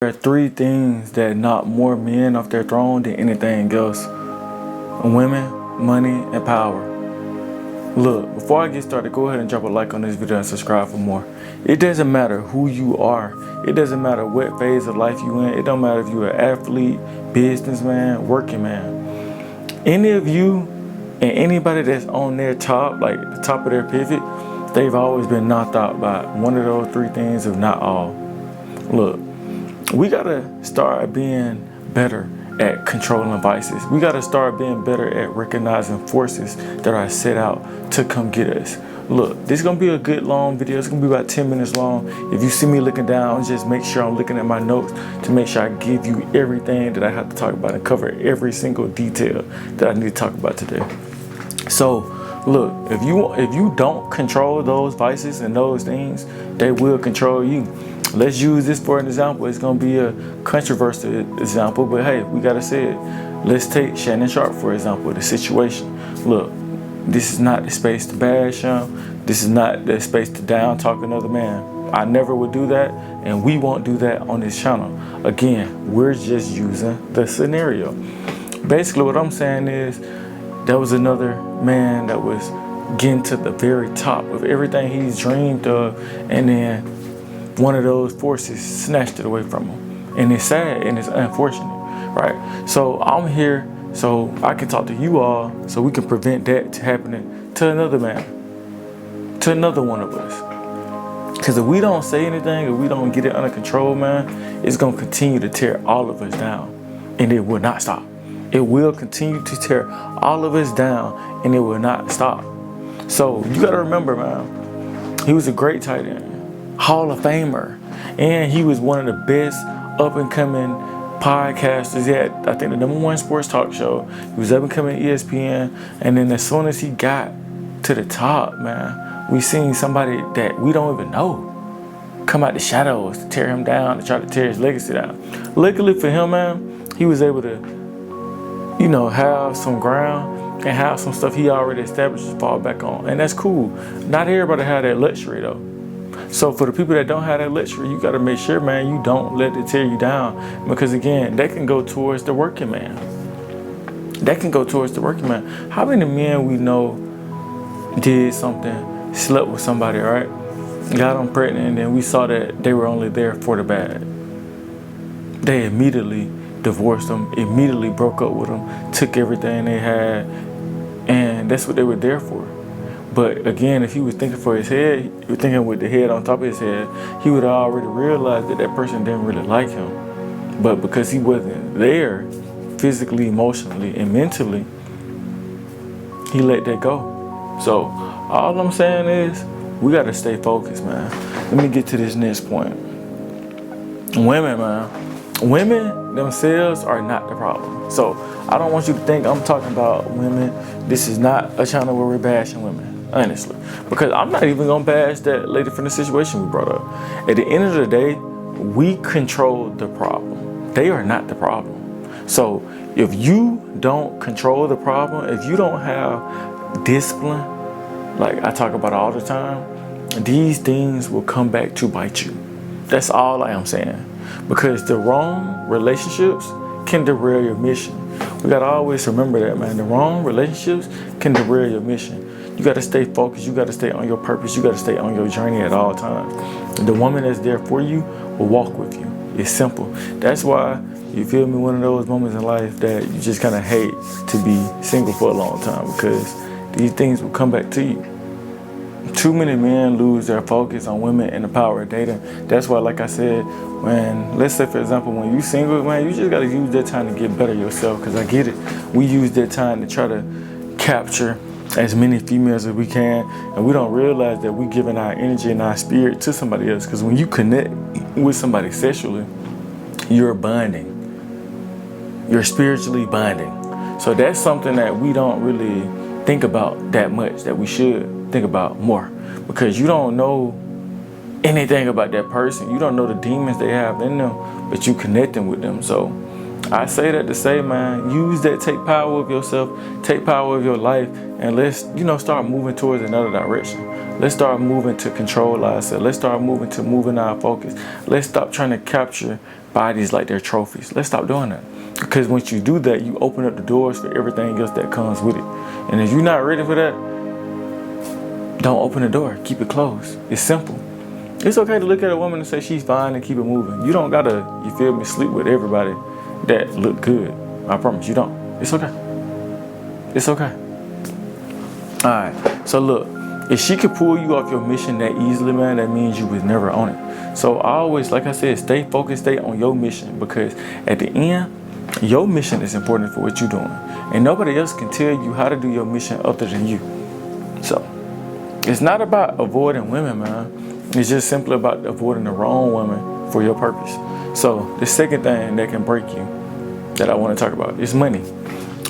There are three things that knock more men off their throne than anything else: women, money, and power. Look, before I get started, go ahead and drop a like on this video and subscribe for more. It doesn't matter who you are. It doesn't matter what phase of life you in. It don't matter if you're an athlete, businessman, working man. Any of you and anybody that's on their top, like the top of their pivot, they've always been knocked out by one of those three things, if not all. Look, we gotta start being better at controlling vices. We gotta start being better at recognizing forces that are set out to come get us. Look, this is gonna be a good long video. It's gonna be about 10 minutes long. If you see me looking down, just make sure I'm looking at my notes to make sure I give you everything that I have to talk about and cover every single detail that I need to talk about today. So, look, if you don't control those vices and those things, they will control you. Let's use this for an example. It's going to be a controversial example, but hey, we got to say it. Let's take Shannon Sharpe, for example, the situation. Look, this is not the space to bash him. This is not the space to down talk another man. I never would do that, and we won't do that on this channel. Again, we're just using the scenario. Basically, what I'm saying is there was another man that was getting to the very top of everything he's dreamed of, and then one of those forces snatched it away from him. And it's sad and it's unfortunate, right? So I'm here so I can talk to you all so we can prevent that happening to another man, to another one of us. Because if we don't say anything, if we don't get it under control, man, it's going to continue to tear all of us down, and it will not stop. It will continue to tear all of us down, and it will not stop. So you got to remember, man, he was a great tight end, Hall of Famer, and he was one of the best up-and-coming podcasters. He had, I think, the #1 sports talk show. He was up-and-coming ESPN, and then as soon as he got to the top, man, we seen somebody that we don't even know come out the shadows to tear him down, to try to tear his legacy down. Luckily for him, man, he was able to, have some ground and have some stuff he already established to fall back on, and that's cool. Not everybody had that luxury, though. So for the people that don't have that luxury, you got to make sure, man, you don't let it tear you down, because again, that can go towards the working man. That can go towards the working man. How many men we know did something, slept with somebody, right? Got them pregnant, and then we saw that they were only there for the bad. They immediately divorced them, immediately broke up with them, took everything they had, and that's what they were there for. But again, if he was thinking for his head, he was thinking with the head on top of his head, he would have already realized that that person didn't really like him. But because he wasn't there physically, emotionally, and mentally, he let that go. So all I'm saying is we got to stay focused, man. Let me get to this next point. Women, man. Women themselves are not the problem. So I don't want you to think I'm talking about women. This is not a channel where we're bashing women, honestly. Because I'm not even going to bash that lady from the situation we brought up. At the end of the day, we control the problem. They are not the problem. So if you don't control the problem, if you don't have discipline, like I talk about all the time, these things will come back to bite you. That's all I am saying. Because the wrong relationships can derail your mission. We gotta always remember that, man. The wrong relationships can derail your mission. You gotta stay focused. You gotta stay on your purpose. You gotta stay on your journey at all times. The woman that's there for you will walk with you. It's simple. That's why, you feel me, one of those moments in life that you just kind of hate to be single for a long time, because these things will come back to you. Too many men lose their focus on women and the power of dating. That's why, like I said, let's say, for example, when you single, man, you just got to use that time to get better yourself, because I get it. We use that time to try to capture as many females as we can, and we don't realize that we're giving our energy and our spirit to somebody else, because when you connect with somebody sexually, you're bonding. You're spiritually bonding. So that's something that we don't really think about that much, that we should think about more, because you don't know anything about that person. You don't know the demons they have in them, but you connecting with them. So I say that to say, man, use that, take power of yourself, take power of your life, and let's, start moving towards another direction. Let's start moving to control ourselves. Let's start moving to moving our focus. Let's stop trying to capture bodies like they're trophies. Let's stop doing that. Because once you do that, you open up the doors for everything else that comes with it. And if you're not ready for that, don't open the door. Keep it closed. It's simple. It's okay to look at a woman and say she's fine and keep it moving. You don't gotta, you feel me, sleep with everybody that look good. I promise you don't. It's okay. It's okay. Alright, so look, if she could pull you off your mission that easily, man, that means you was never on it. So I always, like I said, stay focused, stay on your mission, because at the end, your mission is important for what you're doing. And nobody else can tell you how to do your mission other than you. So it's not about avoiding women, man. It's just simply about avoiding the wrong woman for your purpose. So the second thing that can break you that I want to talk about is money.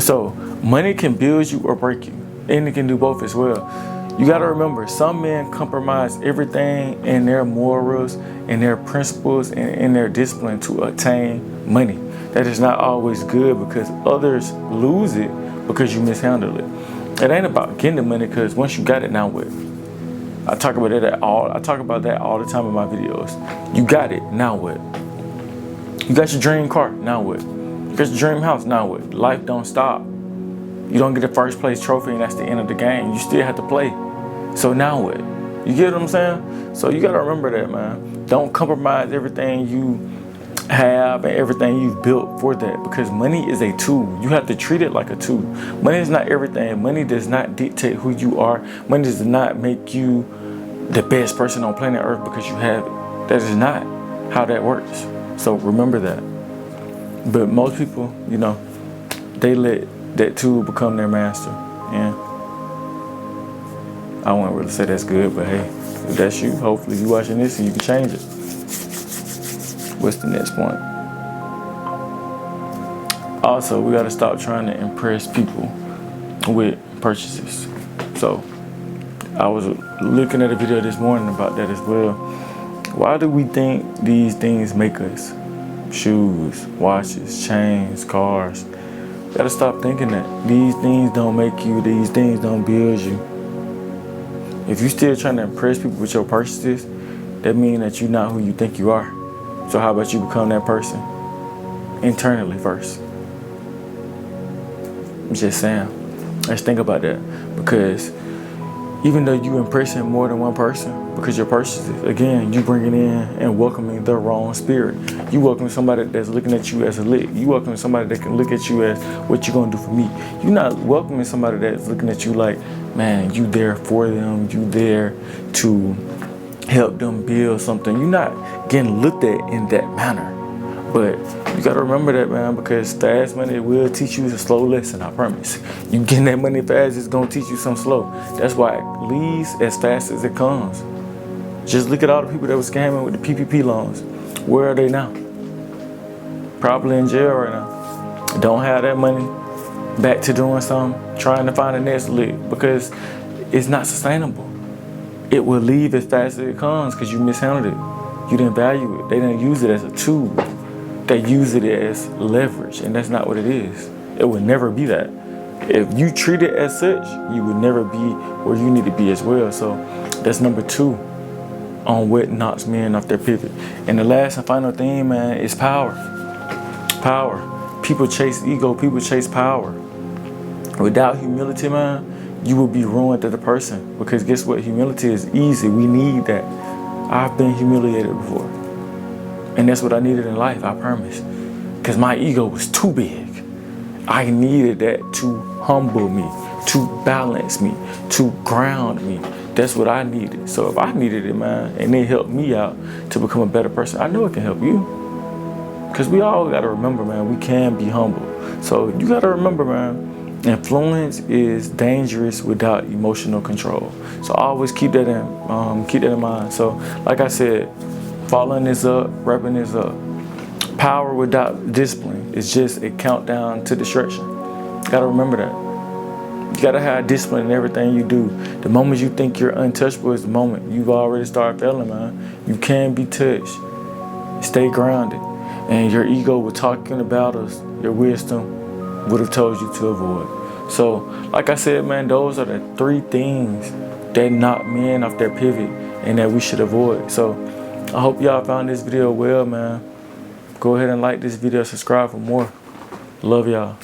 So money can build you or break you, and it can do both as well. You got to remember, some men compromise everything in their morals, in their principles, and in their discipline to attain money. That is not always good, because others lose it because you mishandle it. It ain't about getting the money, because once you got it, now what? I talk about that all the time in my videos. You got it, now what? You got your dream car, now what? You got your dream house, now what? Life don't stop. You don't get a first place trophy and that's the end of the game. You still have to play. So now what? You get what I'm saying? So you gotta remember that, man. Don't compromise everything you have and everything you've built for that, because money is a tool. You have to treat it like a tool. Money is not everything. Money does not dictate who you are. Money does not make you the best person on planet Earth because you have it. That is not how that works. So remember that. But most people, you know, they let that tool become their master. And I won't really say that's good, but hey, if that's you, hopefully you watching this and you can change it. What's the next point? Also, we gotta stop trying to impress people with purchases. So I was looking at a video this morning about that as well. Why do we think these things make us? Shoes, watches, chains, cars. You gotta stop thinking that. These things don't make you, these things don't build you. If you're still trying to impress people with your purchases, that means that you're not who you think you are. So how about you become that person internally first? I'm just saying. Let's think about that. Because even though you impressing more than one person, because your purchases, again, you bringing in and welcoming the wrong spirit. You welcome somebody that's looking at you as a lick. You welcome somebody that can look at you as what you gonna do for me. You're not welcoming somebody that's looking at you like, man, you there for them. You there to help them build something. You're not getting looked at in that manner. But you gotta remember that, man, because fast money will teach you a slow lesson, I promise. You getting that money fast, it's gonna teach you something slow. That's why it leaves as fast as it comes. Just look at all the people that were scamming with the PPP loans. Where are they now? Probably in jail right now. Don't have that money, back to doing something, trying to find the next lick, because it's not sustainable. It will leave as fast as it comes because you mishandled it. You didn't value it. They didn't use it as a tool. They use it as leverage, and that's not what it is. It would never be that. If you treat it as such, you would never be where you need to be as well. So that's number 2 on what knocks men off their pivot. And the last and final thing, man, is power. Power. People chase ego. People chase power. Without humility, man, you will be ruined as a person. Because guess what? Humility is easy. We need that. I've been humiliated before. And that's what I needed in life, I promise. Because my ego was too big. I needed that to humble me, to balance me, to ground me. That's what I needed. So if I needed it, man, and it helped me out to become a better person, I know it can help you. Because we all got to remember, man, we can be humble. So you got to remember, man, influence is dangerous without emotional control. So always keep that in mind. So like I said, following this up, wrapping this up. Power without discipline is just a countdown to destruction. You gotta remember that. You gotta have discipline in everything you do. The moment you think you're untouchable is the moment you've already started failing, man. You can be touched. Stay grounded. And your ego will talk in the battles your wisdom would have told you to avoid. So, like I said, man, those are the 3 things that knock men off their pivot and that we should avoid. So I hope y'all found this video well, man. Go ahead and like this video, subscribe for more. Love y'all.